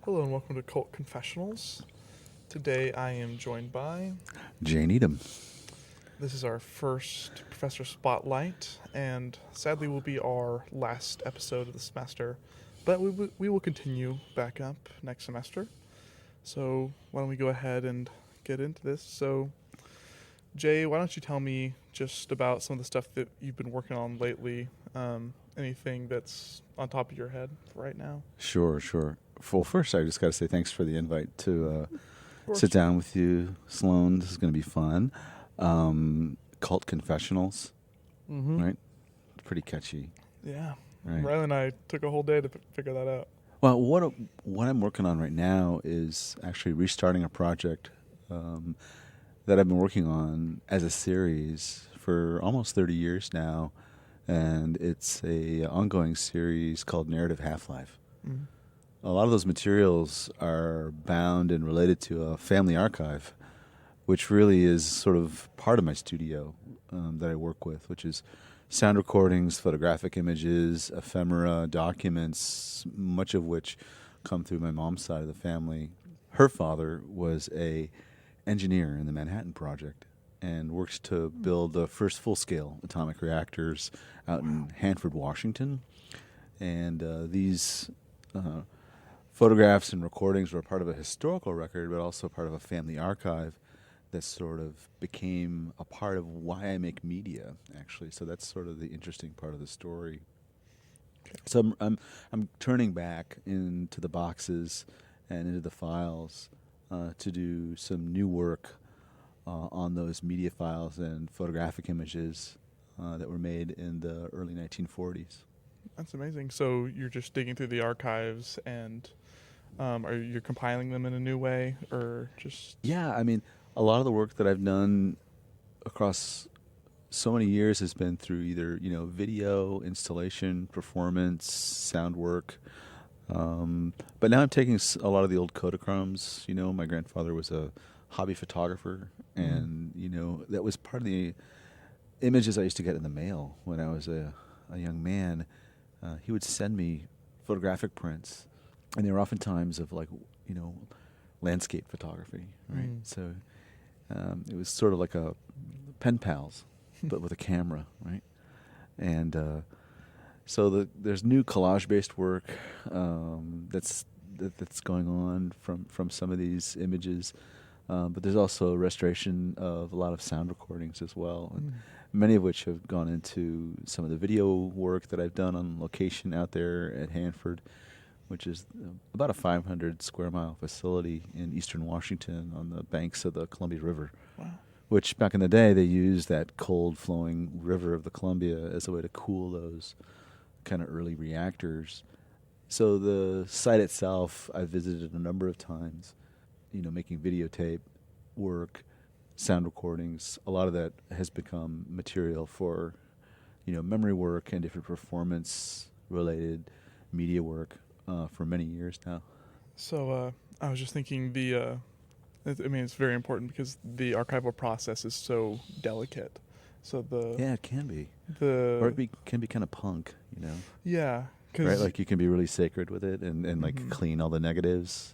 Hello and welcome to Cult Confessionals. Today I am joined by, Jay Needham. this is our first Professor Spotlight, and sadly will be our last episode of the semester, but we will continue back up next semester. So why don't we go ahead and get into this? So Jay, why don't you tell me just about some of the stuff that you've been working on lately? Anything that's on top of your head right now? Sure. Well, first, I just got to say thanks for the invite to Of course. sit down with you, Sloane. This is going to be fun. Cult Confessionals, Mm-hmm. right? Pretty catchy, Yeah. right? Riley and I took a whole day to figure that out. Well, what I'm working on right now is actually restarting a project that I've been working on as a series for almost 30 years now, and it's a ongoing series called Narrative Half-Life. Mm. A lot of those materials are bound and related to a family archive, which really is sort of part of my studio that I work with, which is sound recordings, photographic images, ephemera, documents, much of which come through my mom's side of the family. Her father was a engineer in the Manhattan Project and works to build the first full-scale atomic reactors out in Hanford, Washington. And these photographs and recordings were part of a historical record, but also part of a family archive that sort of became a part of why I make media, actually. So that's sort of the interesting part of the story. So I'm turning back into the boxes and into the files to do some new work on those media files and photographic images that were made in the early 1940s. That's amazing. So you're just digging through the archives and are you compiling them in a new way or just... Yeah, I mean, a lot of the work that I've done across so many years has been through either, video, installation, performance, sound work. But now I'm taking a lot of the old Kodachromes. My grandfather was a hobby photographer, and, that was part of the images I used to get in the mail when I was a young man. He would send me photographic prints, and they were oftentimes of, landscape photography, right? So it was sort of like a pen pals, but with a camera, right? And so there's new collage-based work that's going on from some of these images, but there's also restoration of a lot of sound recordings as well, and many of which have gone into some of the video work that I've done on location out there at Hanford, which is about a 500 square mile facility in eastern Washington on the banks of the Columbia River. Wow. Which back in the day they used that cold flowing river of the Columbia as a way to cool those kind of early reactors. So the site itself I visited a number of times, making videotape work, sound recordings. A lot of that has become material for, memory work and different performance related media work for many years now. So I was just thinking it's very important because the archival process is so delicate. So Yeah, it can be. the Or can be kind of punk, yeah, because right? Like you can be really sacred with it and like clean all the negatives.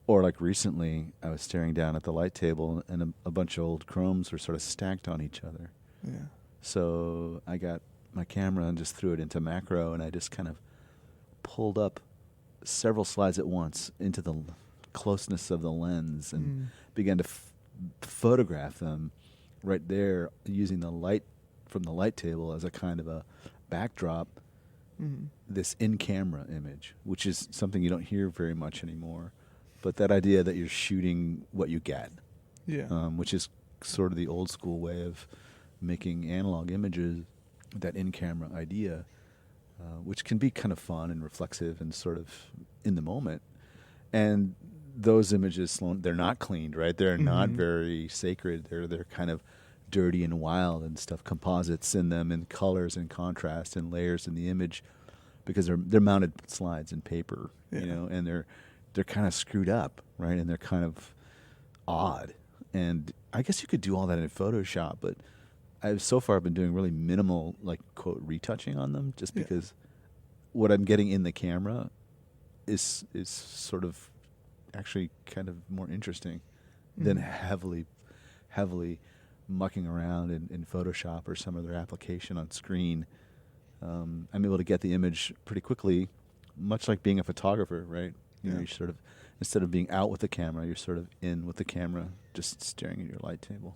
Or like recently, I was staring down at the light table and a bunch of old chromes were sort of stacked on each other. yeah. So I got my camera and just threw it into McCraw, and I just kind of pulled up several slides at once into the closeness of the lens and began to photograph them right there using the light from the light table as a kind of a backdrop. This in-camera image, which is something you don't hear very much anymore. But that idea that you're shooting what you get, Yeah. which is sort of the old school way of making analog images, that in-camera idea, which can be kind of fun and reflexive and sort of in the moment. And those images, they're not cleaned, right? They're not very sacred. They're kind of dirty and wild and stuff, composites in them and colors and contrast and layers in the image because they're mounted slides in paper, and they're kind of screwed up, right? And they're kind of odd. And I guess you could do all that in Photoshop, but I've so far been doing really minimal, like, quote, retouching on them just because what I'm getting in the camera is sort of actually kind of more interesting than heavily mucking around in Photoshop or some other application on screen. I'm able to get the image pretty quickly, much like being a photographer, right? You know, you're sort of, instead of being out with the camera, you're sort of in with the camera, just staring at your light table.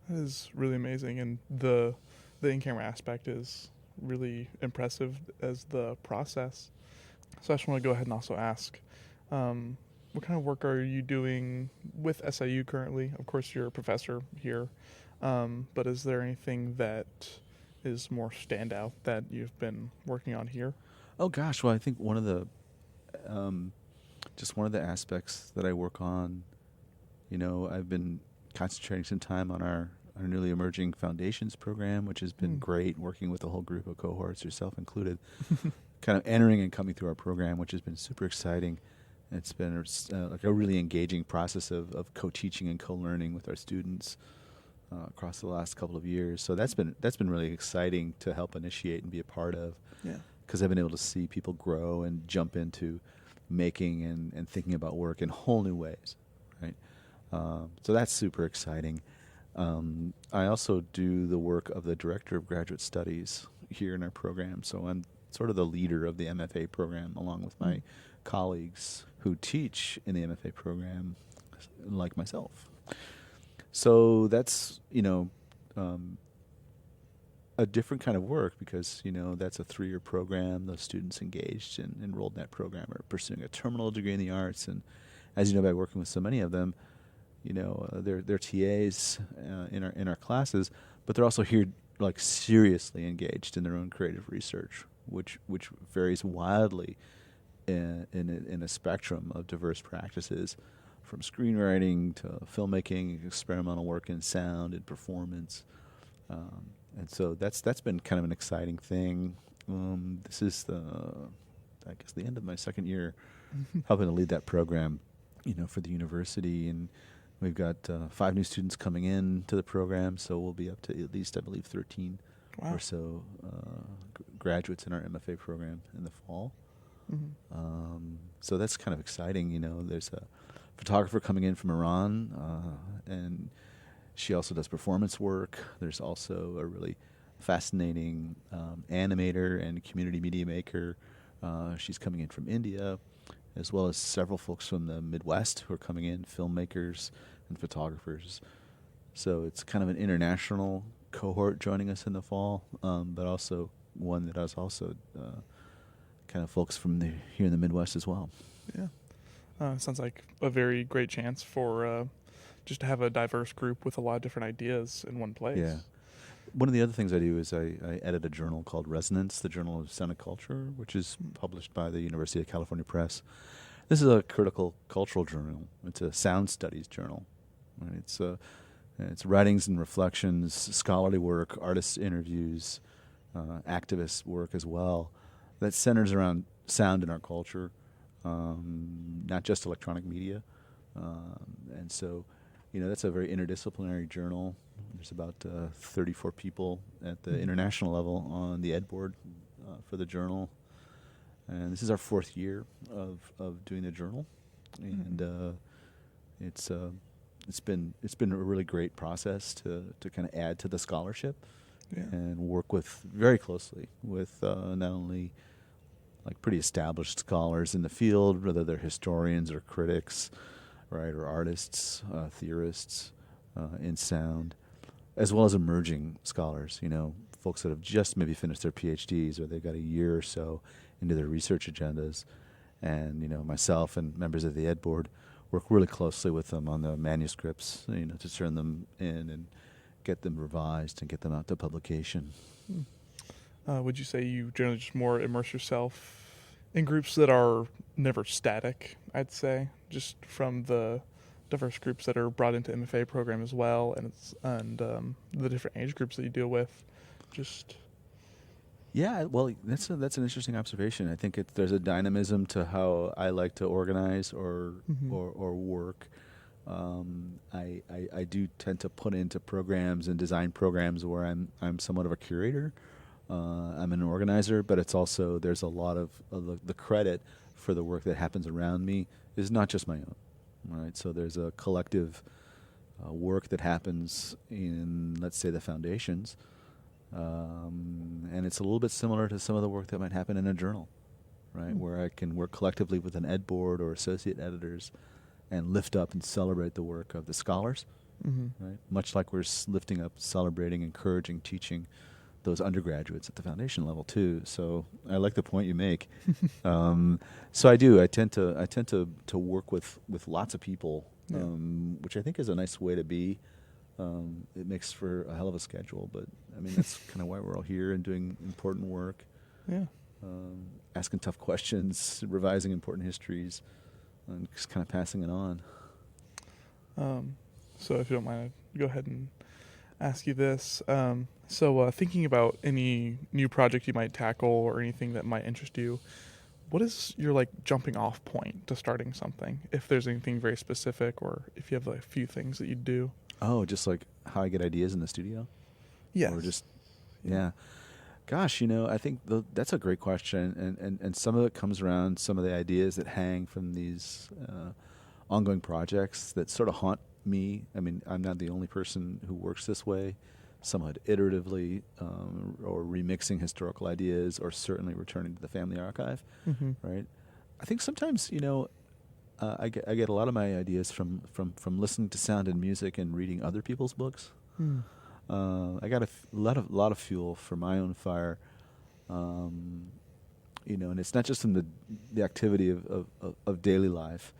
That is really amazing, and the in-camera aspect is really impressive as the process. So I just want to go ahead and also ask, what kind of work are you doing with SIU currently? Of course, you're a professor here, but is there anything that is more standout that you've been working on here? Oh gosh, well I think one of the just one of the aspects that I work on, you know, I've been concentrating some time on our newly emerging foundations program, which has been great, working with a whole group of cohorts, yourself included, kind of entering and coming through our program, which has been super exciting. It's been like a really engaging process of co-teaching and co-learning with our students across the last couple of years. So that's been really exciting to help initiate and be a part of. Yeah. Because I've been able to see people grow and jump into making and thinking about work in whole new ways, right? So that's super exciting. I also do the work of the Director of Graduate Studies here in our program. So I'm sort of the leader of the MFA program along with my colleagues who teach in the MFA program like myself. So that's, you know, a different kind of work because, you know, that's a 3-year program. Those students engaged and enrolled in that program are pursuing a terminal degree in the arts. And as you know, by working with so many of them, you know, they're TAs in our classes, but they're also here like seriously engaged in their own creative research, which varies wildly in a spectrum of diverse practices, from screenwriting to filmmaking, experimental work in sound and performance. And so that's been kind of an exciting thing. This is I guess the end of my second year helping to lead that program, you know, for the university. And we've got 5 new students coming in to the program, so we'll be up to at least, I believe, 13 or so graduates in our MFA program in the fall. So that's kind of exciting. You know, there's a photographer coming in from Iran, and she also does performance work. There's also a really fascinating animator and community media maker. She's coming in from India, as well as several folks from the Midwest who are coming in, filmmakers and photographers. So it's kind of an international cohort joining us in the fall, but also one that has also kind of folks from here in the Midwest as well. Yeah. Sounds like a very great chance for just to have a diverse group with a lot of different ideas in one place. Yeah. One of the other things I do is I edit a journal called Resonance, the Journal of Sound and Culture, which is published by the University of California Press. This is a critical cultural journal. It's a sound studies journal. Right? It's writings and reflections, scholarly work, artists' interviews, activist work as well, that centers around sound in our culture, not just electronic media. And so, you know, that's a very interdisciplinary journal. There's about 34 people at the international level on the ed board for the journal. And this is our 4th year of doing the journal. And it's been a really great process to kind of add to the scholarship and work very closely with not only like pretty established scholars in the field, whether they're historians or critics, right, or artists, theorists in sound, as well as emerging scholars, you know, folks that have just maybe finished their PhDs or they've got a year or so into their research agendas. And, you know, myself and members of the ed board work really closely with them on the manuscripts, you know, to turn them in and get them revised and get them out to publication. Would you say you generally just more immerse yourself in groups that are never static, I'd say, just from the diverse groups that are brought into MFA program as well, and the different age groups that you deal with, just... Yeah, well, that's an interesting observation. I think there's a dynamism to how I like to organize or work. I do tend to put into programs and design programs where I'm somewhat of a curator. I'm an organizer, but it's also there's a lot of the credit for the work that happens around me is not just my own. right? So there's a collective work that happens in, let's say, the foundations, and it's a little bit similar to some of the work that might happen in a journal, right? Where I can work collectively with an ed board or associate editors and lift up and celebrate the work of the scholars, right? Much like we're lifting up, celebrating, encouraging, teaching those undergraduates at the foundation level too. So I like the point you make. So I do. I tend to work with lots of people, which I think is a nice way to be. It makes for a hell of a schedule, but I mean that's kind of why we're all here and doing important work. Yeah. Asking tough questions, revising important histories, and just kind of passing it on. So if you don't mind, I'd go ahead and ask you this. So thinking about any new project you might tackle or anything that might interest you, what is your like jumping off point to starting something? If there's anything very specific, or if you have like a few things that you do. Oh, just like how I get ideas in the studio? Yes. Or just, yeah. Gosh, I think that's a great question. And some of it comes around some of the ideas that hang from these ongoing projects that sort of haunt me. I mean, I'm not the only person who works this way, somewhat iteratively, or remixing historical ideas, or certainly returning to the family archive, right? I think sometimes, I get a lot of my ideas from listening to sound and music and reading other people's books. I got a lot of fuel for my own fire, and it's not just in the activity of daily life,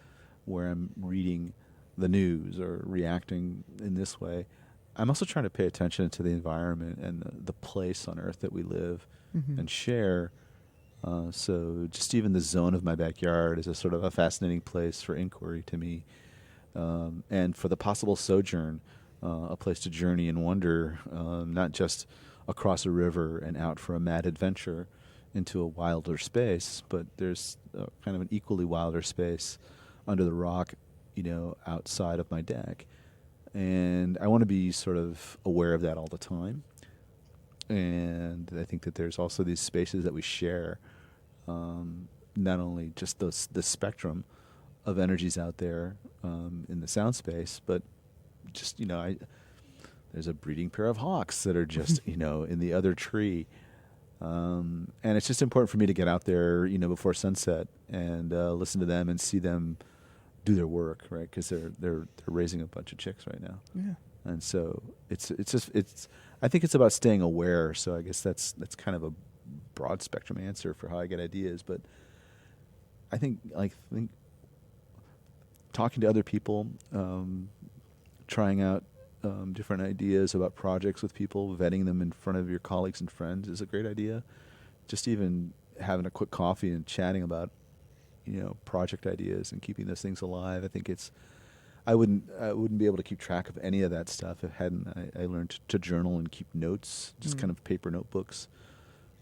where I'm reading the news or reacting in this way. I'm also trying to pay attention to the environment and the place on Earth that we live and share. So just even the zone of my backyard is a sort of a fascinating place for inquiry to me, and for the possible sojourn, a place to journey and wonder, not just across a river and out for a mad adventure into a wilder space, but there's kind of an equally wilder space under the rock, outside of my deck. And I want to be sort of aware of that all the time. And I think that there's also these spaces that we share, not only just the spectrum of energies out there in the sound space, but just, there's a breeding pair of hawks that are just, in the other tree. And it's just important for me to get out there, before sunset and listen to them and see them do their work, right? Because they're raising a bunch of chicks right now. Yeah. And so it's I think it's about staying aware. So I guess that's kind of a broad spectrum answer for how I get ideas. But I think talking to other people, trying out different ideas about projects with people, vetting them in front of your colleagues and friends is a great idea. Just even having a quick coffee and chatting about, project ideas and keeping those things alive. I think I wouldn't be able to keep track of any of that stuff if I learned to journal and keep notes, just kind of paper notebooks.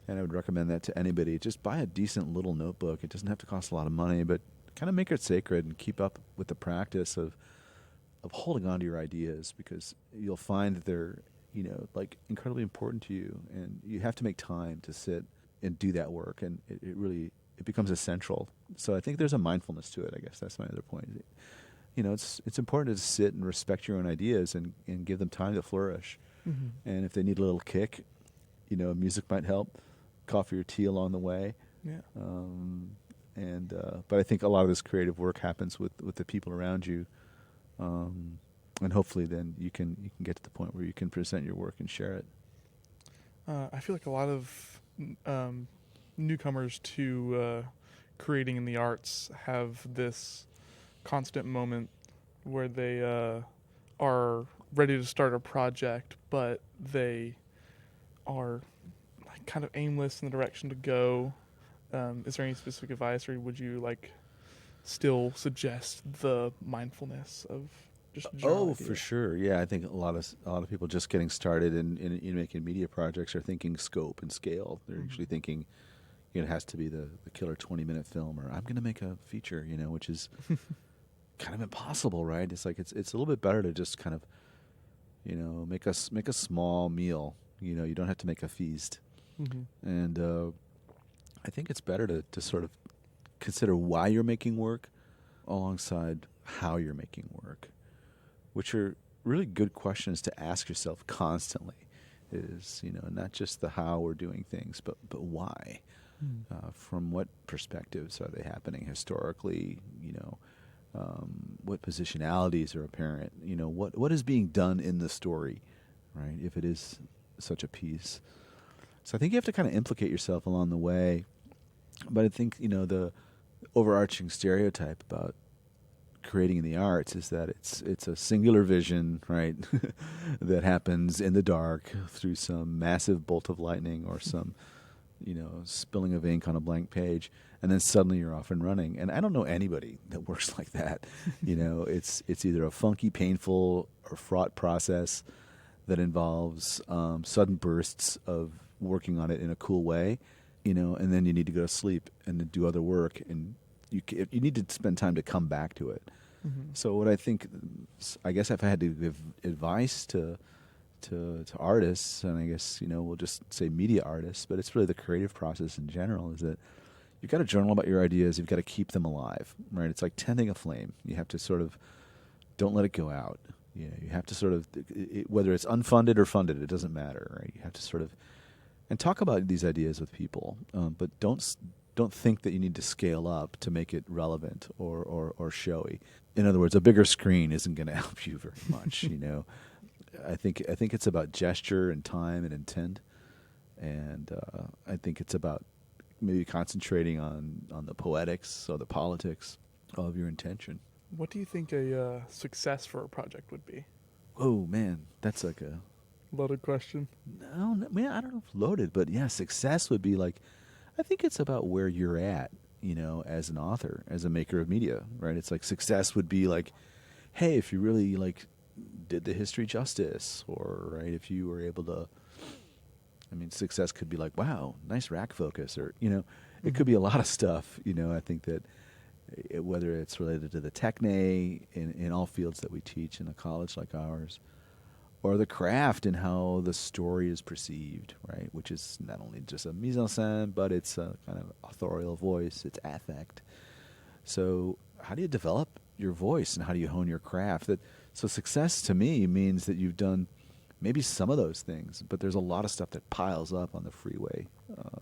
And I would recommend that to anybody. Just buy a decent little notebook. It doesn't have to cost a lot of money, but kind of make it sacred and keep up with the practice of holding on to your ideas, because you'll find that they're, incredibly important to you, and you have to make time to sit and do that work, and it becomes essential. So I think there's a mindfulness to it. I guess that's my other point. It's important to sit and respect your own ideas and give them time to flourish. And if they need a little kick, music might help, coffee or tea along the way. Yeah. But I think a lot of this creative work happens with the people around you. And hopefully then you can get to the point where you can present your work and share it. I feel like a lot of newcomers to creating in the arts have this constant moment where they are ready to start a project, but they are like kind of aimless in the direction to go. Is there any specific advice, or would you still suggest the mindfulness of just a general idea? For sure. Yeah, I think a lot of people just getting started in making media projects are thinking scope and scale. They're usually thinking, it has to be the killer 20-minute film, or I'm going to make a feature, which is kind of impossible, right? It's like it's a little bit better to just kind of, make a small meal. You don't have to make a feast. And I think it's better to sort of consider why you're making work, alongside how you're making work, which are really good questions to ask yourself constantly. Is, not just the how we're doing things, but why. From what perspectives are they happening historically? What positionalities are apparent? What is being done in the story, right? If it is such a piece. So I think you have to kind of implicate yourself along the way. But I think, the overarching stereotype about creating in the arts is that it's a singular vision, right, that happens in the dark through some massive bolt of lightning or some, spilling of ink on a blank page, and then suddenly you're off and running. And I don't know anybody that works like that. It's either a funky, painful, or fraught process that involves sudden bursts of working on it in a cool way, and then you need to go to sleep and to do other work, and you need to spend time to come back to it. Mm-hmm. So what I guess if I had to give advice to artists, and I guess, we'll just say media artists, but it's really the creative process in general, is that you've got to journal about your ideas. You've got to keep them alive, right? It's like tending a flame. You have to sort of don't let it go out. You have to sort of, whether it's unfunded or funded, it doesn't matter, right? You have to sort of, and talk about these ideas with people, but don't think that you need to scale up to make it relevant or showy. In other words, a bigger screen isn't going to help you very much. I think it's about gesture and time and intent, and I think it's about maybe concentrating on the poetics or the politics of your intention. What do you think a success for a project would be? Oh man, that's like a loaded question. No, man, I don't know if loaded, but yeah, success would be like, I think it's about where you're at, as an author, as a maker of media, right? It's like success would be like, hey, if you really did the history justice, or right, if you were able to, success could be like, wow, nice rack focus, or it could be a lot of stuff. I think that whether it's related to the techne in all fields that we teach in a college like ours, or the craft and how the story is perceived, right? Which is not only just a mise en scène, but it's a kind of authorial voice, it's affect. So how do you develop your voice, and how do you hone your craft? So success to me means that you've done maybe some of those things, but there's a lot of stuff that piles up on the freeway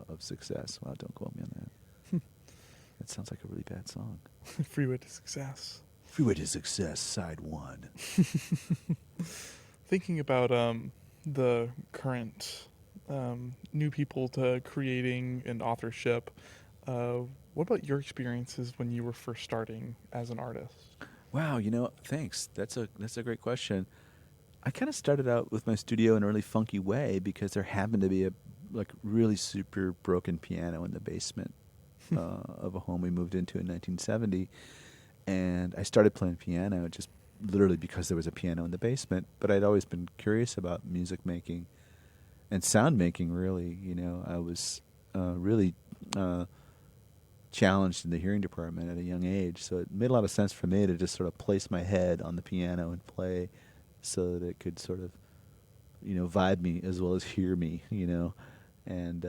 of success. Wow, don't quote me on that. That sounds like a really bad song. Freeway to Success. Freeway to Success, side 1. Thinking about the current new people to creating and authorship, what about your experiences when you were first starting as an artist? Wow, thanks. That's a great question. I kind of started out with my studio in a really funky way because there happened to be a really super broken piano in the basement of a home we moved into in 1970, and I started playing piano just literally because there was a piano in the basement. But I'd always been curious about music making and sound making, really. I was really challenged in the hearing department at a young age, so it made a lot of sense for me to just sort of place my head on the piano and play so that it could sort of, vibe me as well as hear me, And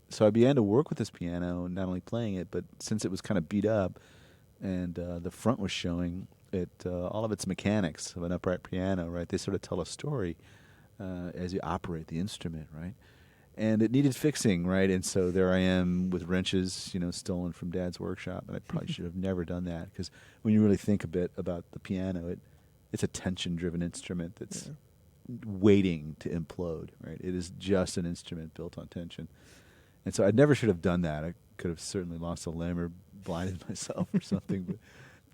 so I began to work with this piano, not only playing it, but since it was kind of beat up and the front was showing, all of its mechanics of an upright piano, right? They sort of tell a story as you operate the instrument, right? And it needed fixing, right? And so there I am with wrenches, stolen from Dad's workshop. And I probably should have never done that, because when you really think a bit about the piano, it's a tension-driven instrument that's waiting to implode, right? It is just an instrument built on tension. And so I never should have done that. I could have certainly lost a limb or blinded myself or something. But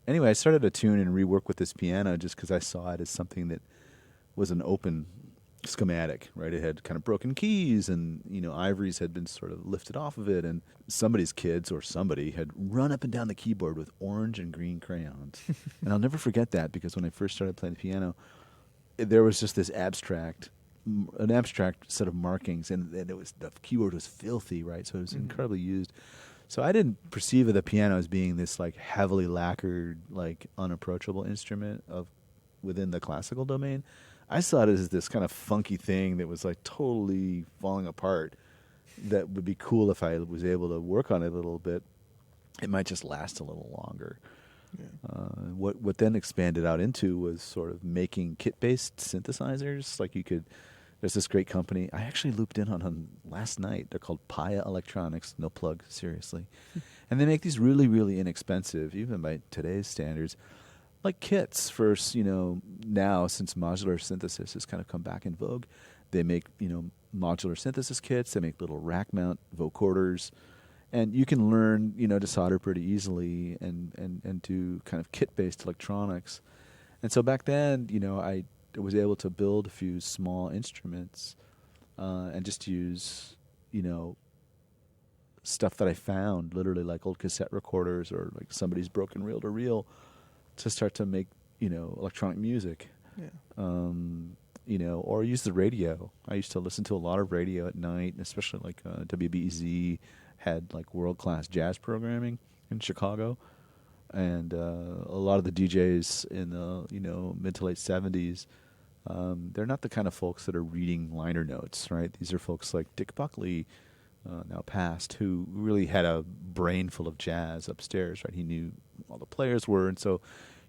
anyway, I started to tune and rework with this piano just because I saw it as something that was an open schematic, right? It had kind of broken keys, and ivories had been sort of lifted off of it, and somebody's kids or somebody had run up and down the keyboard with orange and green crayons. And I'll never forget that, because when I first started playing the piano, there was just this abstract set of markings, and the keyboard was filthy, right? So it was incredibly used. So I didn't perceive of the piano as being this heavily lacquered, unapproachable instrument within the classical domain. I saw it as this kind of funky thing that was totally falling apart, that would be cool if I was able to work on it a little bit. It might just last a little longer. Yeah. What then expanded out into was sort of making kit-based synthesizers. Like there's this great company I actually looped in on last night. They're called Paya Electronics. No plug, seriously. And they make these really, really inexpensive, even by today's standards, like kits for, now since modular synthesis has kind of come back in vogue. They make, modular synthesis kits. They make little rack mount vocorders. And you can learn, to solder pretty easily and do kind of kit-based electronics. And so back then, I was able to build a few small instruments and just use, stuff that I found, literally like old cassette recorders or like somebody's broken reel-to-reel to start to make, electronic music. Yeah. Or use the radio. I used to listen to a lot of radio at night, especially like WBEZ had like world-class jazz programming in Chicago, and a lot of the DJs in the mid to late 70s, they're not the kind of folks that are reading liner notes, right? These are folks like Dick Buckley, now passed, who really had a brain full of jazz upstairs, right? He knew all the players were, and so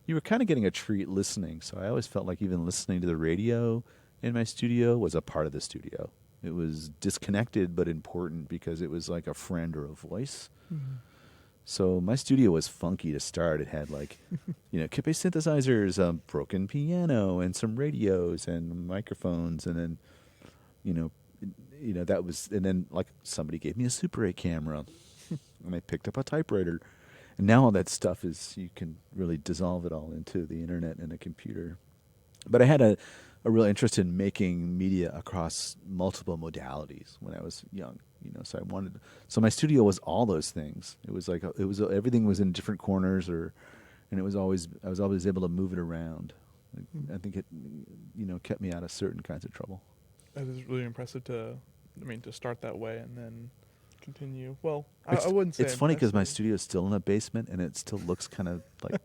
you were kind of getting a treat listening. So I always felt like even listening to the radio in my studio was a part of the studio. It was disconnected but important because it was like a friend or a voice. Mm-hmm. So my studio was funky to start. It had like, kit-based synthesizers, a broken piano, and some radios and microphones, and then, that was, and then like somebody gave me a Super 8 camera, and I picked up a typewriter, and now all that stuff is, you can really dissolve it all into the internet and a computer. But I had a real interest in making media across multiple modalities when I was young, so my studio was all those things. It was like everything was in different corners, and I was always able to move it around. I think it, kept me out of certain kinds of trouble. That is really impressive to start that way and then continue. Well, I wouldn't say it's funny because my studio is still in a basement and it still looks kind of like.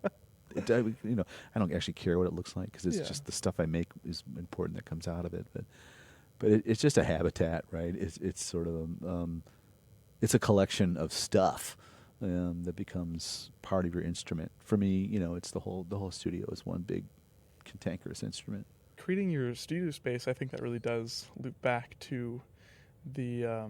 I don't actually care what it looks like because it's just the stuff I make is important that comes out of it. But it's just a habitat, right? It's sort of it's a collection of stuff that becomes part of your instrument. For me, it's the whole studio is one big cantankerous instrument. Creating your studio space, I think that really does loop back to the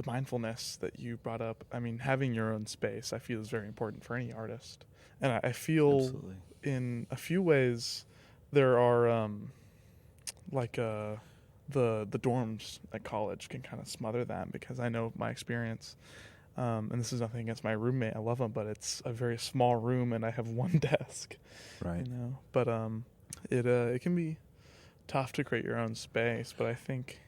mindfulness that you brought up. Having your own space, I feel, is very important for any artist. And I feel Absolutely. In a few ways there are the dorms at college can kind of smother that, because I know my experience, and this is nothing against my roommate. I love him, but it's a very small room and I have one desk. Right. But it can be tough to create your own space, but I think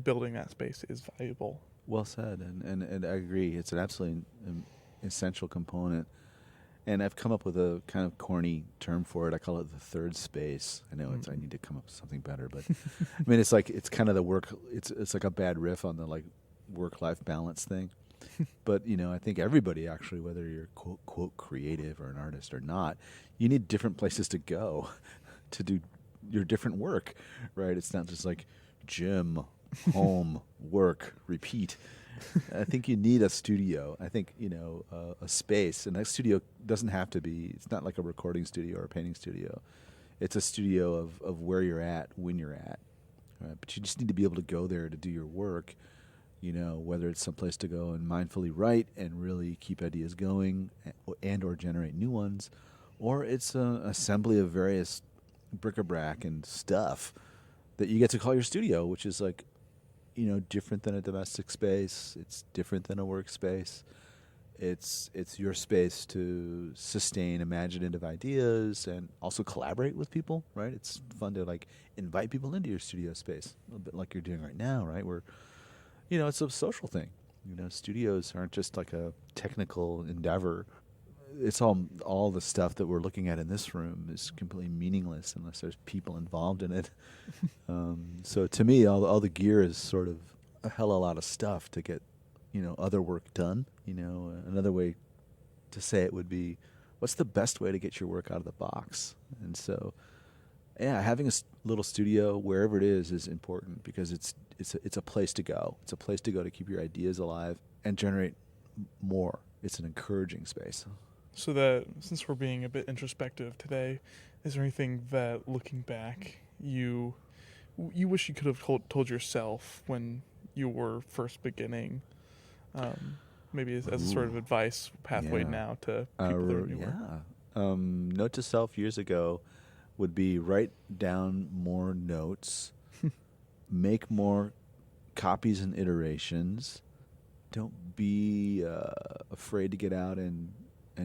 building that space is valuable. Well said, and I agree. It's an absolutely essential component. And I've come up with a kind of corny term for it. I call it the third space. I know I need to come up with something better, but it's kind of the work. It's like a bad riff on the like work-life balance thing. But I think everybody actually, whether you're quote creative or an artist or not, you need different places to go to do your different work, right? It's not just like gym, home, work, repeat. I think you need a studio. I think, a space. And that studio doesn't have to be, it's not like a recording studio or a painting studio. It's a studio of where you're at, when you're at. Right? But you just need to be able to go there to do your work, whether it's someplace to go and mindfully write and really keep ideas going and or generate new ones, or it's an assembly of various bric-a-brac and stuff that you get to call your studio, which is like, different than a domestic space. It's different than a workspace. It's your space to sustain imaginative ideas and also collaborate with people, right? It's fun to like invite people into your studio space, a little bit like you're doing right now, right? Where, it's a social thing. Studios aren't just like a technical endeavor. It's all the stuff that we're looking at in this room is completely meaningless unless there's people involved in it. So to me, all the gear is sort of a hell of a lot of stuff to get, other work done. Another way to say it would be, what's the best way to get your work out of the box? And so, having a little studio wherever it is important because it's a place to go. It's a place to go to keep your ideas alive and generate more. It's an encouraging space. So that since we're being a bit introspective today, is there anything that, looking back, you wish you could have told yourself when you were first beginning? Maybe as a sort of Ooh, advice pathway yeah. now to people that are newer. Yeah. Note to self years ago would be write down more notes, make more copies and iterations. Don't be afraid to get out and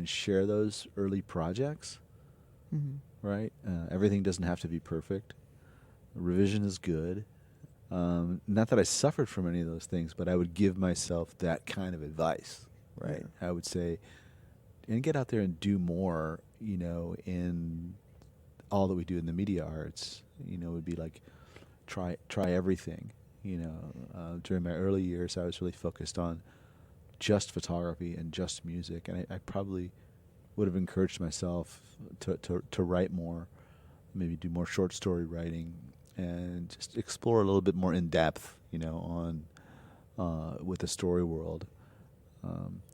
share those early projects, Mm-hmm. right? Everything doesn't have to be perfect. Revision is good. Not that I suffered from any of those things, but I would give myself that kind of advice, right? Yeah. I would say, and get out there and do more, in all that we do in the media arts. It would be like try everything. During my early years, I was really focused on just photography and just music, and I probably would have encouraged myself to write more, maybe do more short story writing, and just explore a little bit more in depth, on with the story world.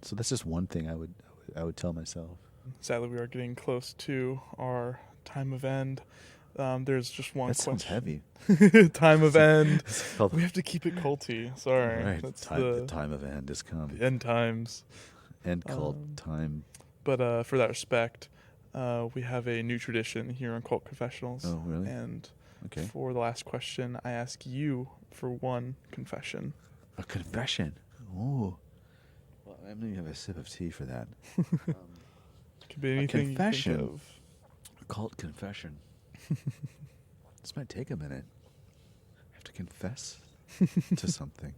So that's just one thing I would tell myself. Sadly, we are getting close to our time of end. There's just one That question. sounds heavy. Time of end. Felt- We have to keep it culty. Sorry. right. That's The time of end has come. the end times. End cult time. But for that respect, we have a new tradition here on Cult Confessionals. Oh, really? And Okay. for the last question, I ask you for one confession. A confession. Ooh. Well, I'm going to have a sip of tea for that. Could be anything confession. you think of. A cult confession. This might take a minute. I have to confess to something.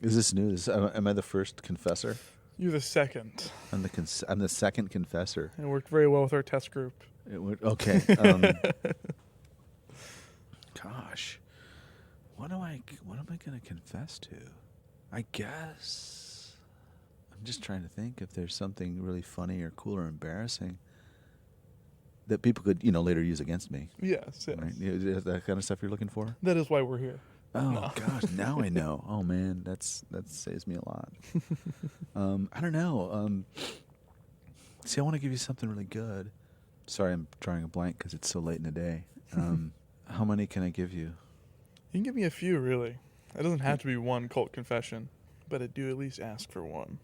Is this new? Am I the first confessor? You're the second. I'm the second confessor. And it worked very well with our test group. Okay. Gosh, what am I going to confess to? I guess I'm just trying to think if there's something really funny or cool or embarrassing that people could, later use against me. Yes. Right? Is that kind of stuff you're looking for? That is why we're here. Oh No. gosh, now I know. Oh man, that saves me a lot. I don't know. See, I want to give you something really good. Sorry, I'm drawing a blank because it's so late in the day. How many can I give you? You can give me a few, really. It doesn't have to be one cult confession, but I do at least ask for one.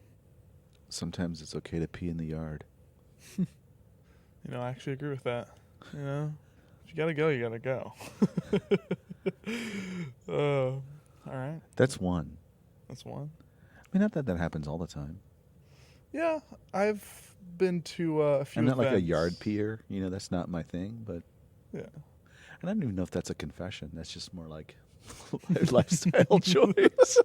Sometimes it's okay to pee in the yard. I actually agree with that. If you gotta go, you gotta go. All right. That's one. That's one. I mean, not that happens all the time. Yeah, I've been to a few I'm not like a events. yard peer. That's not my thing. But Yeah. and I don't even know if that's a confession. That's just more like lifestyle choice.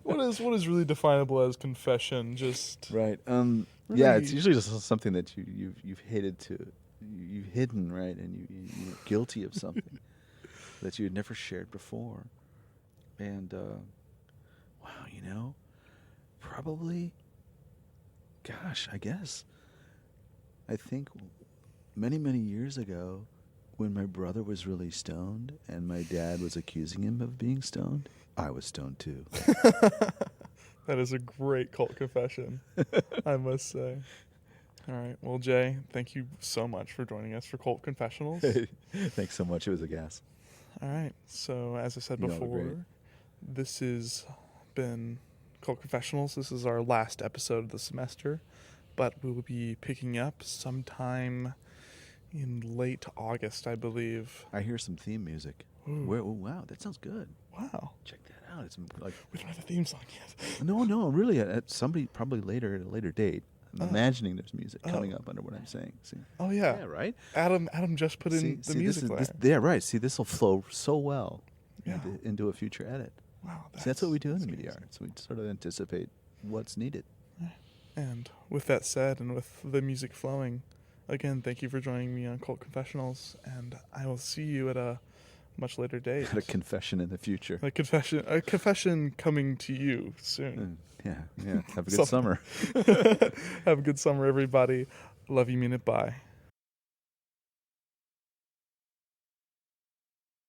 What is really definable as confession? Just Right. Yeah, it's really- usually just something that you've hidden, right, and you're guilty of something that you had never shared before, and wow, probably, gosh, I guess, I think many years ago, when my brother was really stoned and my dad was accusing him of being stoned, I was stoned too. That is a great cult confession, I must say. All right. Well, Jay, thank you so much for joining us for Cult Confessionals. Thanks so much. It was a gas. All right. So, as I said You all were great. before, this has been Cult Confessionals. This is our last episode of the semester, but we will be picking up sometime in late August, I believe. I hear some theme music. Ooh. Where, oh, wow, that sounds good. Wow. Check that out. It's like We don't have a theme song yet. no, really. Somebody probably at a later date. I'm Oh. imagining there's music Oh. coming up under what I'm saying. See? Oh, yeah. Yeah, right. Adam just put in See, the music layer. yeah, right. See, this will flow so well Yeah. into a future edit. Wow. See, that's what we do in the that's media amazing. arts. We sort of anticipate what's needed. And with that said, and with the music flowing, again, thank you for joining me on Cult Confessionals, and I will see you at a much later date. Got a confession in the future. A confession coming to you soon. Yeah. Have a good Something. summer. Have a good summer, everybody. Love you, mean it, bye.